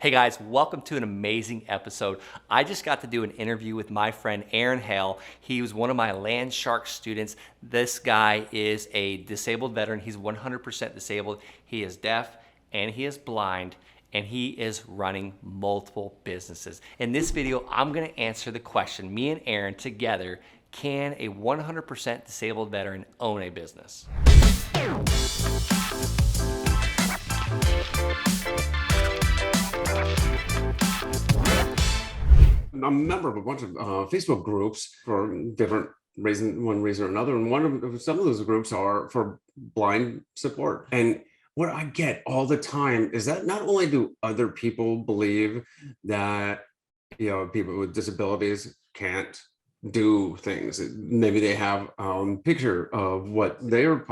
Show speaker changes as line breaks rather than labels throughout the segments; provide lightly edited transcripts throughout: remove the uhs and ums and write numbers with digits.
Hey guys, welcome to an amazing episode. I just got to do an interview with my friend Aaron Hale. He was one of my Land Shark students. This guy is a disabled veteran. He's 100% disabled. He is deaf and he is blind and he is running multiple businesses. In this video, I'm gonna answer the question, me and Aaron together, can a 100% disabled veteran own a business?
I'm a member of a bunch of Facebook groups for different reason, one reason or another, and some of those groups are for blind support. And what I get all the time is that not only do other people believe that people with disabilities can't do things, maybe they have picture of what they're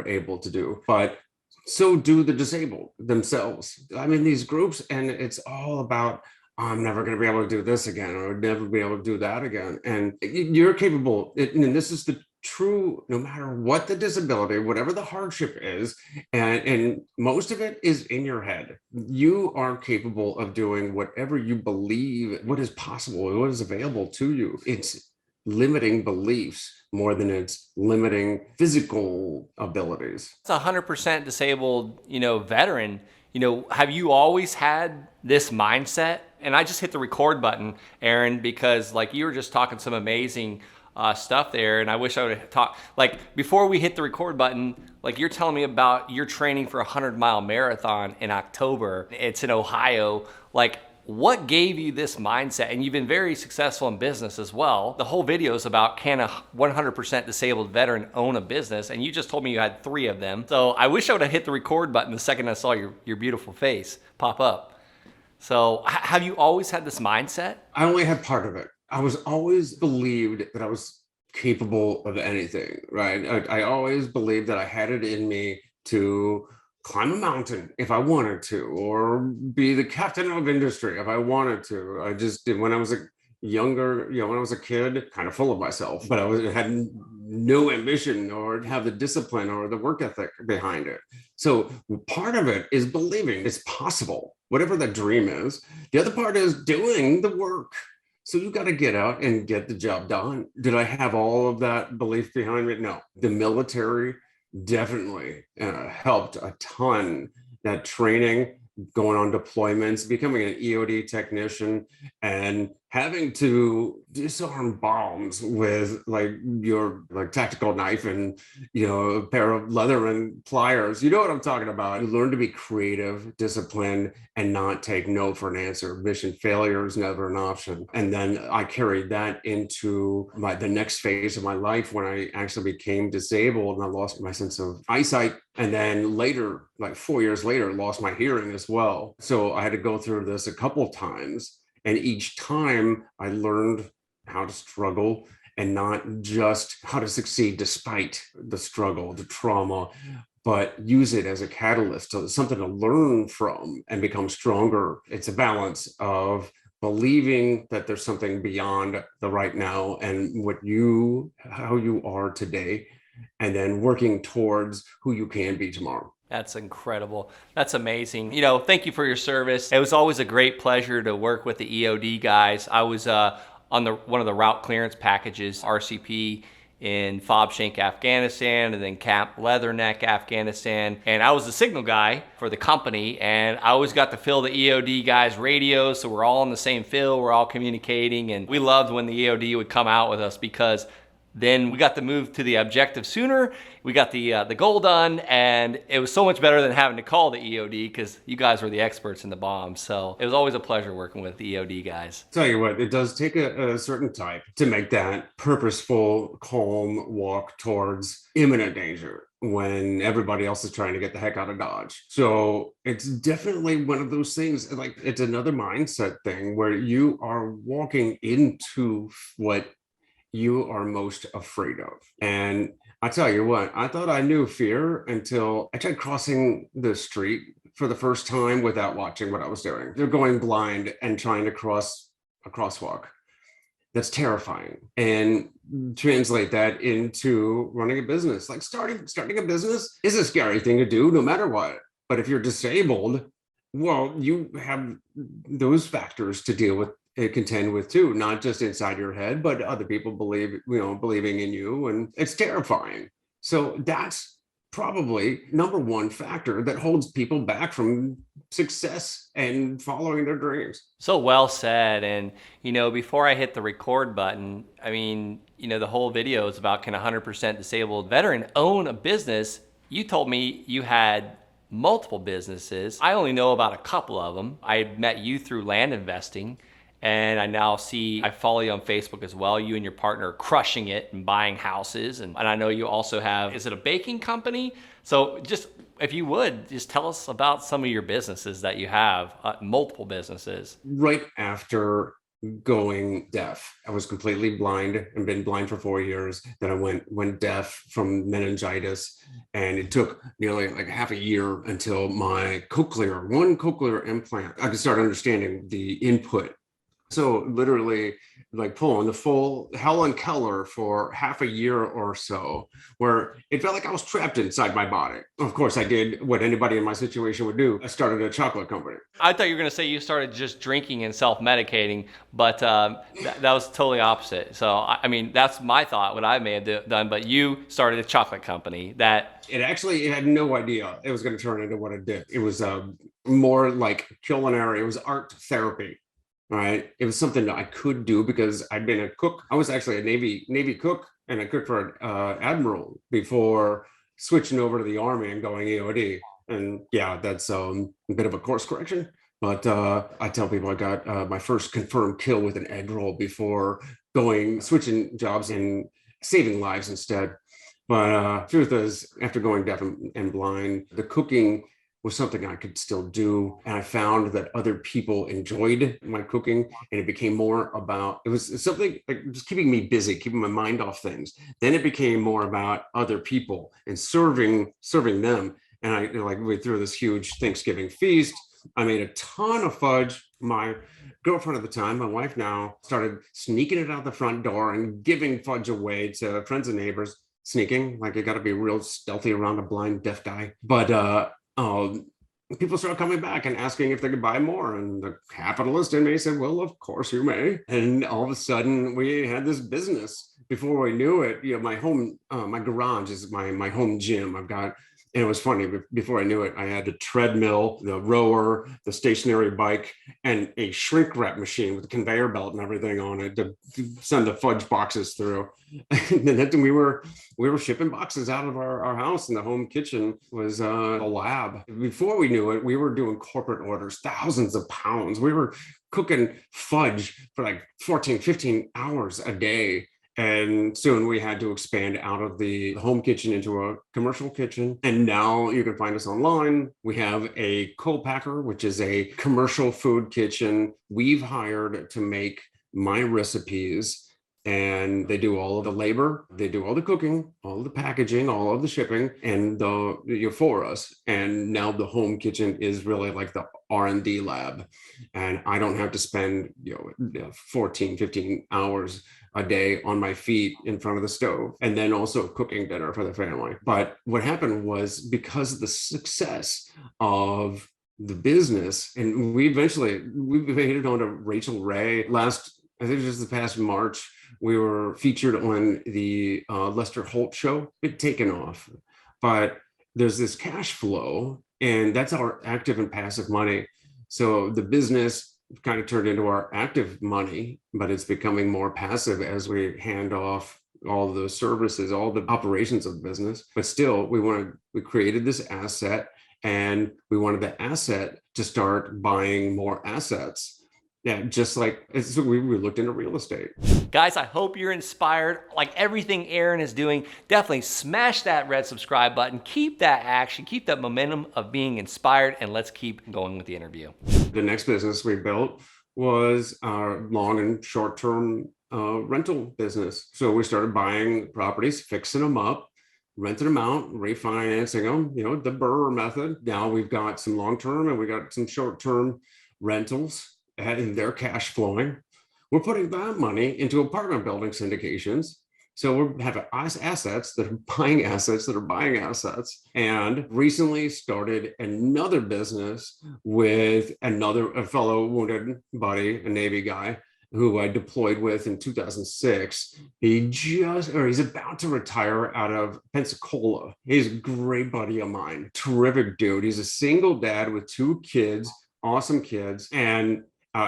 able to do, but so do the disabled themselves. I'm in these groups, and it's all about I'm never going to be able to do this again, or never be able to do that again. And you're capable, and this is the true, no matter what the disability, whatever the hardship is, and most of it is in your head. You are capable of doing whatever you believe, what is possible, what is available to you. It's limiting beliefs more than it's limiting physical abilities.
It's a 100% disabled, veteran. Have you always had this mindset? And I just hit the record button, Aaron, because like you were just talking some amazing stuff there, and I wish I would have talked. Like before we hit the record button, like you're telling me about your training for a 100-mile marathon in October. It's in Ohio. Like, what gave you this mindset? And you've been very successful in business as well. The whole video is about, can a 100% disabled veteran own a business? And you just told me you had 3 of them. So I wish I would have hit the record button the second I saw your beautiful face pop up. So have you always had this mindset?
I only had part of it. I was always believed that I was capable of anything, right? I always believed that I had it in me to climb a mountain if I wanted to, or be the captain of industry if I wanted to. I just did when I was a younger, when I was a kid, kind of full of myself, but had no ambition or have the discipline or the work ethic behind it. So part of it is believing it's possible, whatever the dream is. The other part is doing the work. So you got to get out and get the job done. Did I have all of that belief behind me? No. The military definitely helped a ton. That training, going on deployments, becoming an E.O.D technician, and having to disarm bombs with your tactical knife and a pair of leather and pliers. You know what I'm talking about. You learn to be creative, disciplined, and not take no for an answer. Mission failure is never an option. And then I carried that into the next phase of my life when I actually became disabled and I lost my sense of eyesight. And then later, like 4 years later, lost my hearing as well. So I had to go through this a couple of times. And each time I learned how to struggle and not just how to succeed despite the struggle, the trauma, but use it as a catalyst, so something to learn from and become stronger. It's a balance of believing that there's something beyond the right now and how you are today, and then working towards who you can be tomorrow.
That's incredible. That's amazing. Thank you for your service. It was always a great pleasure to work with the E.O.D guys. I was on one of the route clearance packages, RCP, in Fob Shank, Afghanistan, and then Camp Leatherneck, Afghanistan. And I was the signal guy for the company, and I always got to fill the E.O.D guys' radios, so we're all on the same field, we're all communicating, and we loved when the E.O.D would come out with us because then we got to move to the objective sooner. We got the goal done, and it was so much better than having to call the E.O.D because you guys were the experts in the bombs. So it was always a pleasure working with the E.O.D guys.
Tell you what, it does take a certain type to make that purposeful, calm walk towards imminent danger when everybody else is trying to get the heck out of Dodge. So it's definitely one of those things, like it's another mindset thing where you are walking into what you are most afraid of. And I tell you what, I thought I knew fear until I tried crossing the street for the first time without watching what I was doing. They're going blind and trying to cross a crosswalk. That's terrifying. And translate that into running a business. Like starting a business is a scary thing to do no matter what. But if you're disabled Well, you have those factors to deal with and contend with too, not just inside your head, but other people believing in you, and it's terrifying. So that's probably number one factor that holds people back from success and following their dreams.
So well said. And, before I hit the record button, I mean, the whole video is about, can a 100% disabled veteran own a business? You told me you had multiple businesses. I only know about a couple of them. I met you through land investing. And I follow you on Facebook as well. You and your partner are crushing it and buying houses. And I know you also have, is it a baking company? So just, if you would, just tell us about some of your businesses that you have, multiple businesses.
Right after going deaf, I was completely blind and been blind for 4 years. Then I went deaf from meningitis, and it took nearly like half a year until my one cochlear implant, I could start understanding the input. So literally, like pulling the full Helen Keller for half a year or so, where it felt like I was trapped inside my body. Of course, I did what anybody in my situation would do. I started a chocolate company.
I thought you were going to say you started just drinking and self-medicating, but that was totally opposite. So, I mean, that's my thought, what I may have done, but you started a chocolate company that...
It had no idea it was going to turn into what it did. It was more like culinary. It was art therapy. Right. It was something that I could do because I'd been a cook. I was actually a Navy cook, and I cooked for an admiral before switching over to the Army and going E.O.D. And yeah, that's a bit of a course correction. But I tell people I got my first confirmed kill with an egg roll before switching jobs and saving lives instead. But truth is, after going deaf and blind, the cooking was something I could still do. And I found that other people enjoyed my cooking, and it became more about, it was something like just keeping me busy, keeping my mind off things. Then it became more about other people and serving them. And we threw this huge Thanksgiving feast. I made a ton of fudge. My girlfriend at the time, my wife now, started sneaking it out the front door and giving fudge away to friends and neighbors. Sneaking, like you got to be real stealthy around a blind deaf guy. But people started coming back and asking if they could buy more. And the capitalist in me said, well, of course you may. And all of a sudden we had this business. Before we knew it, my garage is my home gym. And it was funny, before I knew it, I had a treadmill, the rower, the stationary bike, and a shrink wrap machine with a conveyor belt and everything on it to send the fudge boxes through. And then we were shipping boxes out of our house, and the home kitchen was a lab. Before we knew it, we were doing corporate orders, thousands of pounds. We were cooking fudge for like 14, 15 hours a day. And soon we had to expand out of the home kitchen into a commercial kitchen. And now you can find us online. We have a co-packer, which is a commercial food kitchen we've hired to make my recipes. And they do all of the labor, they do all the cooking, all of the packaging, all of the shipping, and for us. And now the home kitchen is really like the R&D lab. And I don't have to spend 14, 15 hours a day on my feet in front of the stove, and then also cooking dinner for the family. But what happened was, because of the success of the business, and we made it on to Rachel Ray I think just the past March, we were featured on the Lester Holt show. It taken off, but there's this cash flow, and that's our active and passive money. So the business kind of turned into our active money, but it's becoming more passive as we hand off all the services, all the operations of the business. But still, we created this asset, and we wanted the asset to start buying more assets. Yeah, just like we looked into real estate.
Guys, I hope you're inspired. Like everything Aaron is doing, definitely smash that red subscribe button. Keep that action, keep that momentum of being inspired, and let's keep going with the interview.
The next business we built was our long and short-term rental business. So we started buying properties, fixing them up, renting them out, refinancing them, the Burr method. Now we've got some long-term and we got some short-term rentals, and they're cash flowing. We're putting that money into apartment building syndications. So we're having assets that are buying assets that are buying assets, and recently started another business with a fellow wounded buddy, a Navy guy who I deployed with in 2006. He's about to retire out of Pensacola. He's a great buddy of mine, terrific dude. He's a single dad with two kids, awesome kids, and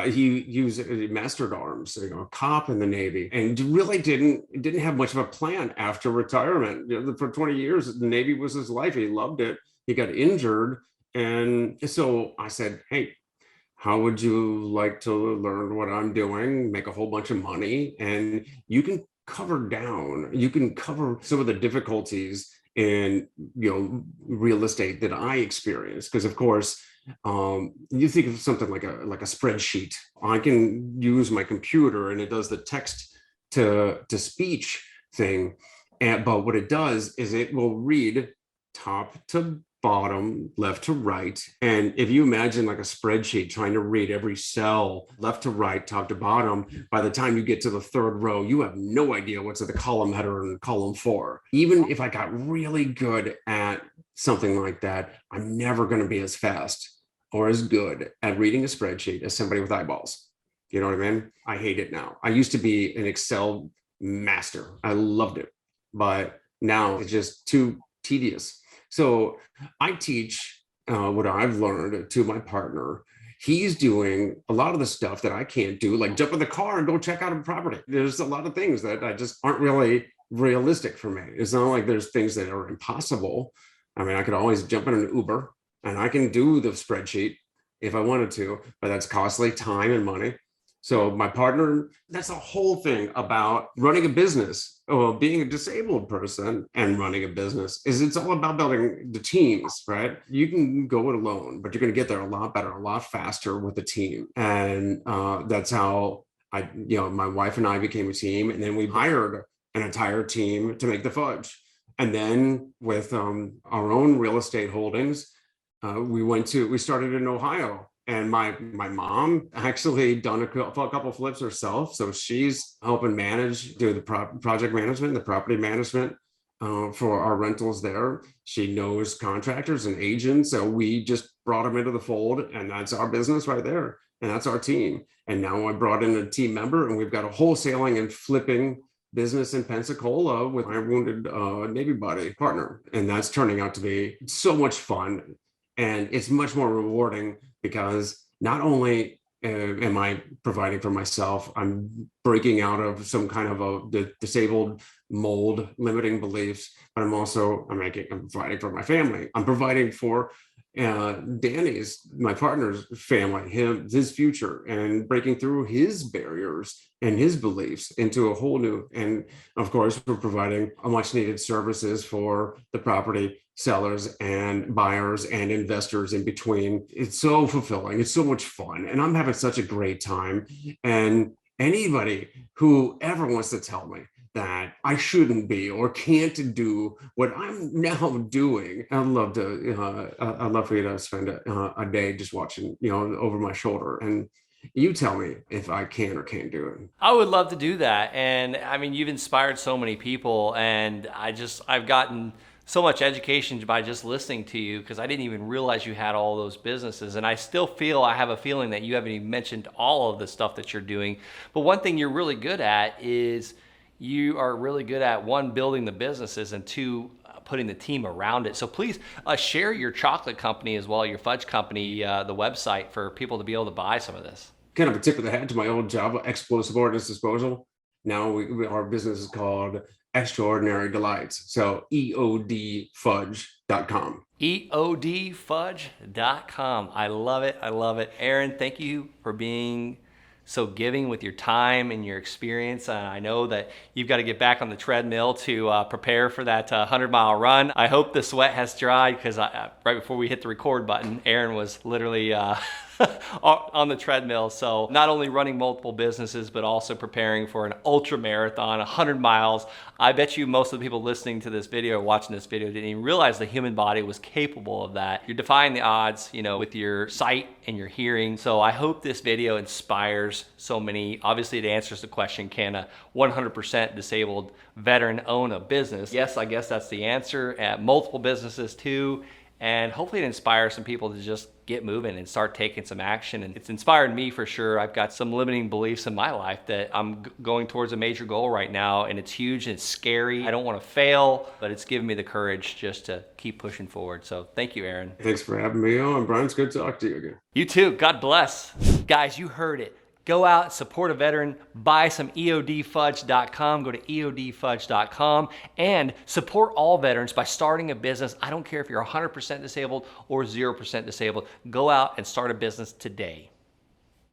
he mastered arms, a cop in the Navy, and really didn't have much of a plan after retirement. For 20 years, the Navy was his life. He loved it. He got injured, and so I said, "Hey, how would you like to learn what I'm doing, make a whole bunch of money, and you can cover some of the difficulties in real estate that I experienced, because of course you think of something like a spreadsheet. I can use my computer and it does the text to speech thing, but what it does is it will read top to bottom, left to right. And if you imagine like a spreadsheet trying to read every cell left to right, top to bottom, by the time you get to the third row, you have no idea what's at the column header and column 4. Even if I got really good at something like that, I'm never going to be as fast or as good at reading a spreadsheet as somebody with eyeballs. You know what I mean? I hate it now. I used to be an Excel master. I loved it, but now it's just too tedious. So I teach what I've learned to my partner. He's doing a lot of the stuff that I can't do, like jump in the car and go check out a property. There's a lot of things that I just aren't really realistic for me. It's not like there's things that are impossible. I mean, I could always jump in an Uber and I can do the spreadsheet if I wanted to, but that's costly time and money. So my partner, that's the whole thing about running a business, or being a disabled person and running a business, is it's all about building the teams, right? You can go it alone, but you're going to get there a lot better, a lot faster with a team. And that's how my wife and I became a team. And then we hired an entire team to make the fudge. And then with our own real estate holdings, we started in Ohio, and my mom actually done a couple flips herself, so she's helping do the project management, the property management for our rentals there. She knows contractors and agents, so we just brought them into the fold, and that's our business right there, and that's our team. And now I brought in a team member, and we've got a wholesaling and flipping business in Pensacola with my wounded Navy buddy partner, and that's turning out to be so much fun. And it's much more rewarding because not only am I providing for myself, I'm breaking out of some kind of a disabled mold, limiting beliefs, but I'm providing for my family. I'm providing for my partner's family, his future, and breaking through his barriers and his beliefs into a whole new. And of course, we're providing a much needed services for the property sellers and buyers and investors in between. It's so fulfilling. It's so much fun. And I'm having such a great time. And anybody who ever wants to tell me that I shouldn't be or can't do what I'm now doing, I'd love for you to spend a day just watching, over my shoulder, and you tell me if I can or can't do it.
I would love to do that. And I mean, you've inspired so many people, and I've gotten so much education by just listening to you, because I didn't even realize you had all those businesses. And I have a feeling that you haven't even mentioned all of the stuff that you're doing. But one thing you're really good at is you are really good at, one, building the businesses, and two, putting the team around it. So please share your chocolate company as well, your fudge company, the website, for people to be able to buy some of this.
Kind of a tip of the hat to my old job, Explosive Ordnance Disposal. Now our business is called Extraordinary Delights. So EODfudge.com.
EODfudge.com. I love it. I love it. Aaron, thank you for being so giving with your time and your experience. I know that you've got to get back on the treadmill to prepare for that 100-mile run. I hope the sweat has dried, because right before we hit the record button, Aaron was literally on the treadmill. So not only running multiple businesses, but also preparing for an ultra marathon, 100 miles. I bet you most of the people listening to this video or watching this video didn't even realize the human body was capable of that. You're defying the odds, you know, with your sight and your hearing. So I hope this video inspires so many. Obviously, it answers the question, can a 100% disabled veteran own a business? Yes, I guess that's the answer. At multiple businesses too. And hopefully it inspires some people to just get moving and start taking some action. And it's inspired me for sure. I've got some limiting beliefs in my life that I'm going towards a major goal right now, and it's huge and it's scary. I don't want to fail, but it's given me the courage just to keep pushing forward. So thank you, Aaron.
Thanks for having me on, Brian. It's good to talk to you again.
You too. God bless. Guys, you heard it. Go out, support a veteran, buy some EODfudge.com, go to EODfudge.com, and support all veterans by starting a business. I don't care if you're 100% disabled or 0% disabled. Go out and start a business today.